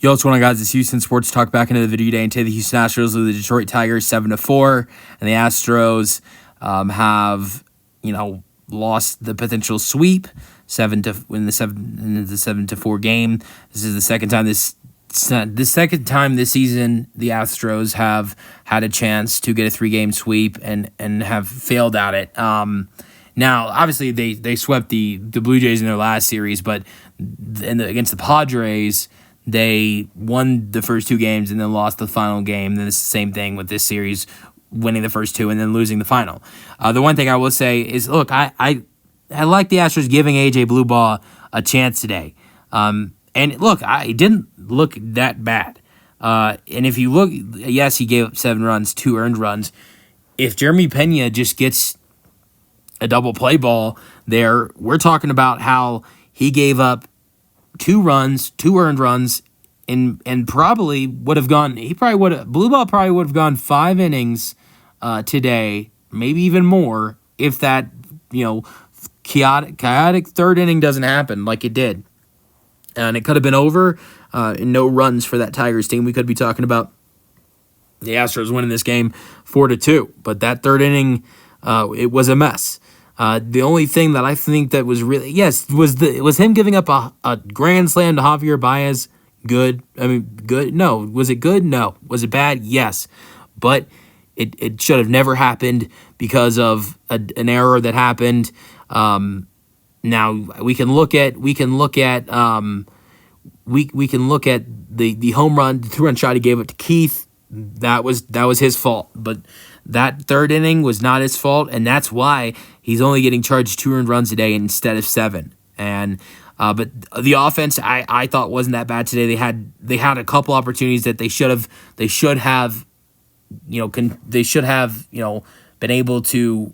Yo, what's going on, guys? It's Houston Sports Talk back into the video today. And today the Houston Astros lead the Detroit Tigers 7-4, and the Astros have lost the potential sweep in the 7-4 game. This is the second time this season the Astros have had a chance to get a 3-game sweep and have failed at it. Now, obviously, they swept the Blue Jays in their last series, but against the Padres, they won the first 2 games and then lost the final game. Then it's the same thing with this series, winning the first 2 and then losing the final. The one thing I will say is, look, I like the Astros giving A.J. Bluebaugh a chance today. And look, it didn't look that bad. And if you look, yes, he gave up 7 runs, 2 earned runs. If Jeremy Pena just gets a double play ball there, we're talking about how he gave up 2 runs, 2 earned runs, and probably would have gone. Bluebaugh probably would have gone 5 innings today, maybe even more, if that chaotic 3rd inning doesn't happen like it did, and it could have been over. And no runs for that Tigers team. We could be talking about the Astros winning this game 4-2, but that 3rd inning, it was a mess. The only thing that I think that was really, was him giving up a grand slam to Javier Baez. Good. I mean, good. No. Was it good? No. Was it bad? Yes. But it should have never happened because of an error that happened. Now we can look at the home run, the 2-run shot he gave it to Keith. That was his fault. But that 3rd inning was not his fault, and that's why he's only getting charged 2 earned runs a day instead of 7. And but the offense I thought wasn't that bad today. They had a couple opportunities that they should have been able to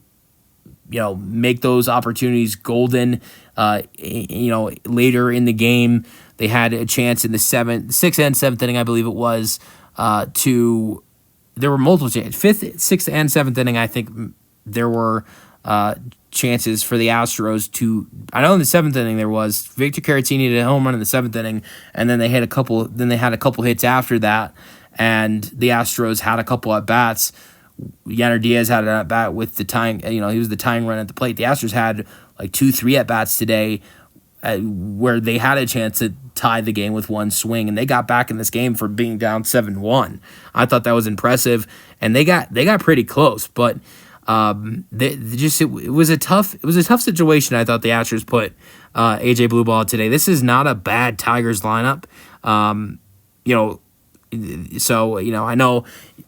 make those opportunities golden. Later in the game, they had a chance in the 6th and 7th inning, I believe it was. There were multiple chances. 5th, 6th, and 7th inning, I think there were chances for the Astros to. I know in the 7th inning there was Victor Caratini did a home run in the 7th inning, and then they had a couple. Then they had a couple hits after that, and the Astros had a couple at bats. Yanner Diaz had an at bat with the tying. He was the tying run at the plate. The Astros had like 2-3 at bats today, where they had a chance to tie the game with 1 swing, and they got back in this game for being down 7-1. I thought that was impressive, and they got pretty close, but it was a tough situation. I thought the Astros put A.J. Bluebaugh today. This is not a bad Tigers lineup.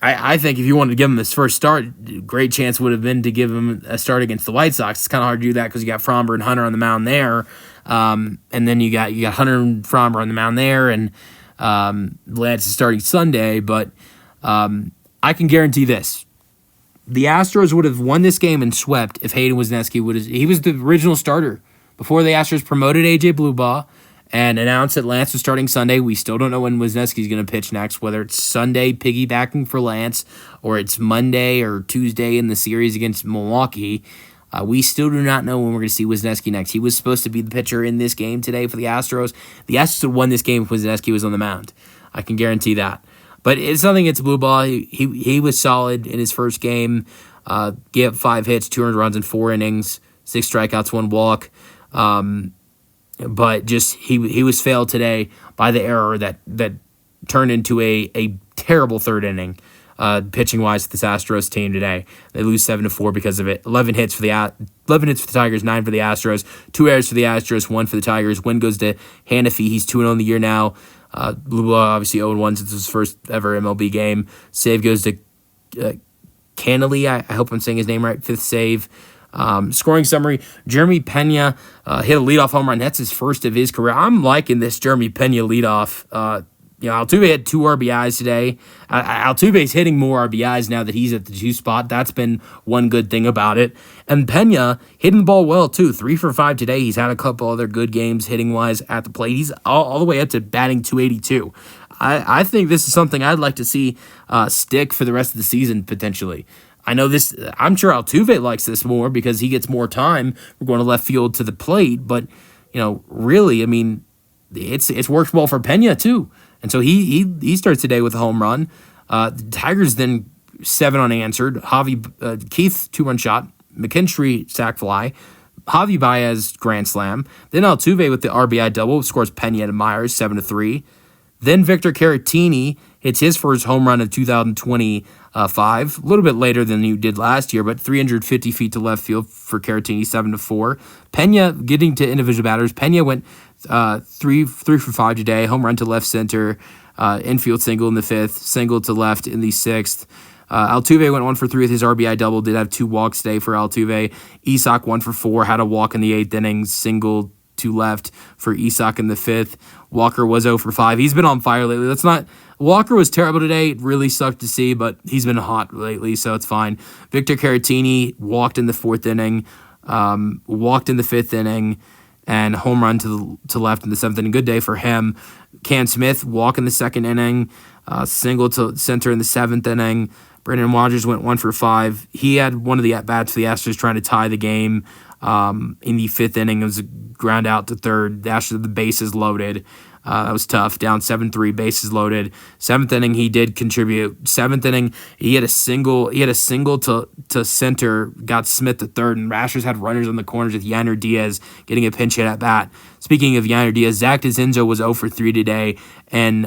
I think if you wanted to give him his first start, great chance would have been to give him a start against the White Sox. It's kind of hard to do that because you got Fromber and Hunter on the mound there, and then you got Hunter and Fromber on the mound there, and Lance is starting Sunday. But I can guarantee this: the Astros would have won this game and swept if Hayden Wesneski he was the original starter before the Astros promoted A.J. Bluebaugh and announced that Lance was starting Sunday. We still don't know when Wesneski's going to pitch next, whether it's Sunday piggybacking for Lance or it's Monday or Tuesday in the series against Milwaukee. We still do not know when we're going to see Wesneski next. He was supposed to be the pitcher in this game today for the Astros. The Astros would have won this game if Wesneski was on the mound. I can guarantee that. But it's nothing against Bluebaugh. He was solid in his first game. Gave up 5 hits, 2 earned runs in 4 innings, 6 strikeouts, 1 walk. But just he was failed today by the error that turned into a terrible 3rd inning, pitching wise for this Astros team today. They lose 7-4 because of it. 11 hits for the Tigers, 9 for the Astros, 2 errors for the Astros, 1 for the Tigers. Win goes to Hannafy. He's 2-0 in the year now. Bluebaugh obviously 0-1 since his first ever MLB game. Save goes to Canely. I hope I'm saying his name right. 5th save. Scoring summary: Jeremy Pena hit a leadoff home run. That's his first of his career. I'm liking this Jeremy Pena leadoff. Altuve had 2 RBIs today. Altuve's hitting more RBIs now that he's at the 2 spot. That's been one good thing about it. And Pena hitting the ball well, too. 3 for 5 today. He's had a couple other good games hitting-wise at the plate. He's all the way up to batting .282. I think this is something I'd like to see stick for the rest of the season, potentially. I know this. I'm sure Altuve likes this more because he gets more time. We're going to left field to the plate, but really, I mean, it's worked well for Pena too. And so he starts today with a home run. The Tigers then 7 unanswered. Keith 2-run shot. McKinstry sac fly. Javi Baez grand slam. Then Altuve with the RBI double scores Pena to Myers 7-3. Then Victor Caratini hits his first home run of 2025, a little bit later than he did last year, but 350 feet to left field for Caratini, 7-4. Pena, getting to individual batters, Pena went 3 for 5 today, home run to left center, infield single in the 5th, single to left in the 6th. Altuve went 1 for 3 with his RBI double, did have 2 walks today for Altuve. Isak 1 for 4, had a walk in the 8th inning, single to left for Isak in the 5th. Walker was 0 for 5. He's been on fire lately. Walker was terrible today. It really sucked to see, but he's been hot lately, so it's fine. Victor Caratini walked in the 4th inning, walked in the 5th inning, and home run to left in the 7th inning. Good day for him. Cam Smith walk in the 2nd inning, single to center in the 7th inning. Brendan Rodgers went 1 for 5. He had one of the at-bats for the Astros trying to tie the game in the 5th inning. It was a ground out to third. The Astros, the bases loaded. That was tough. Down 7-3, bases loaded. 7th inning, he did contribute. 7th inning, he had a single to center, got Smith to third, and Astros had runners on the corners with Yainer Diaz getting a pinch hit at bat. Speaking of Yainer Diaz, Zach DeZenzo was 0 for 3 today, and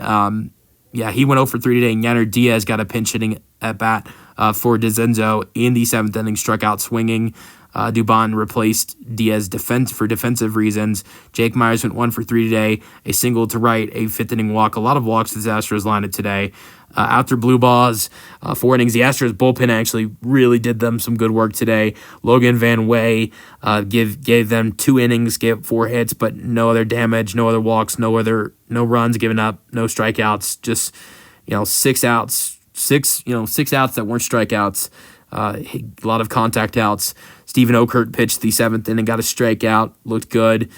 he went 0 for 3 today, and Yainer Diaz got a pinch hitting at bat for DeZenzo in the 7th inning, struck out swinging. Dubon replaced Diaz for defensive reasons. Jake Myers went 1 for 3 today, a single to right, a 5th inning walk. A lot of walks to the Astros lineup today. After blue balls, 4 innings, the Astros bullpen actually really did them some good work today. Logan Van Way gave them 2 innings, gave 4 hits, but no other damage, no other walks, no runs given up, no strikeouts, just 6 outs, 6 outs that weren't strikeouts. A lot of contact outs. Stephen Okert pitched the 7th inning, got a strikeout, looked good.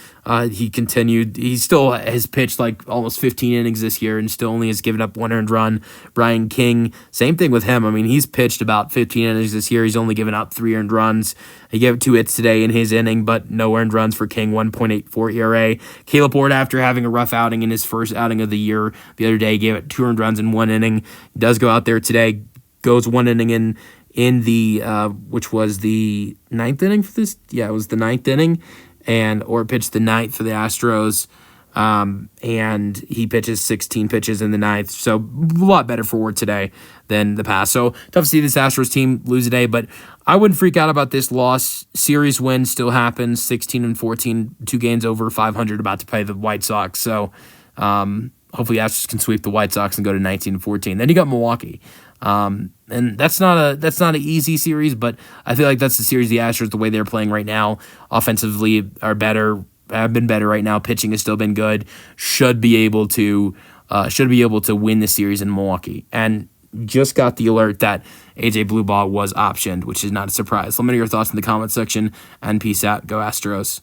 He continued. He still has pitched like almost 15 innings this year and still only has given up 1 earned run. Brian King, same thing with him. I mean, he's pitched about 15 innings this year. He's only given up 3 earned runs. He gave 2 hits today in his inning, but no earned runs for King, 1.84 ERA. Caleb Ward, after having a rough outing in his first outing of the year the other day, gave it 2 earned runs in 1 inning. He does go out there today, goes 1 inning in the which was the 9th inning for this. Yeah, it was the 9th inning, or pitched the 9th for the Astros, and he pitches 16 pitches in the 9th. So a lot better for Ward today than the past. So tough to see this Astros team lose today, but I wouldn't freak out about this loss. Series win still happens. 16-14, 2 games over 500, about to play the White Sox. So hopefully Astros can sweep the White Sox and go to 19-14. Then you got Milwaukee. And that's not an easy series, but I feel like that's the series the Astros, the way they're playing right now, offensively are better, have been better right now. Pitching has still been good. Should be able to win the series in Milwaukee. And just got the alert that AJ Blueball was optioned, which is not a surprise. Let me know your thoughts in the comment section, and peace out. Go Astros.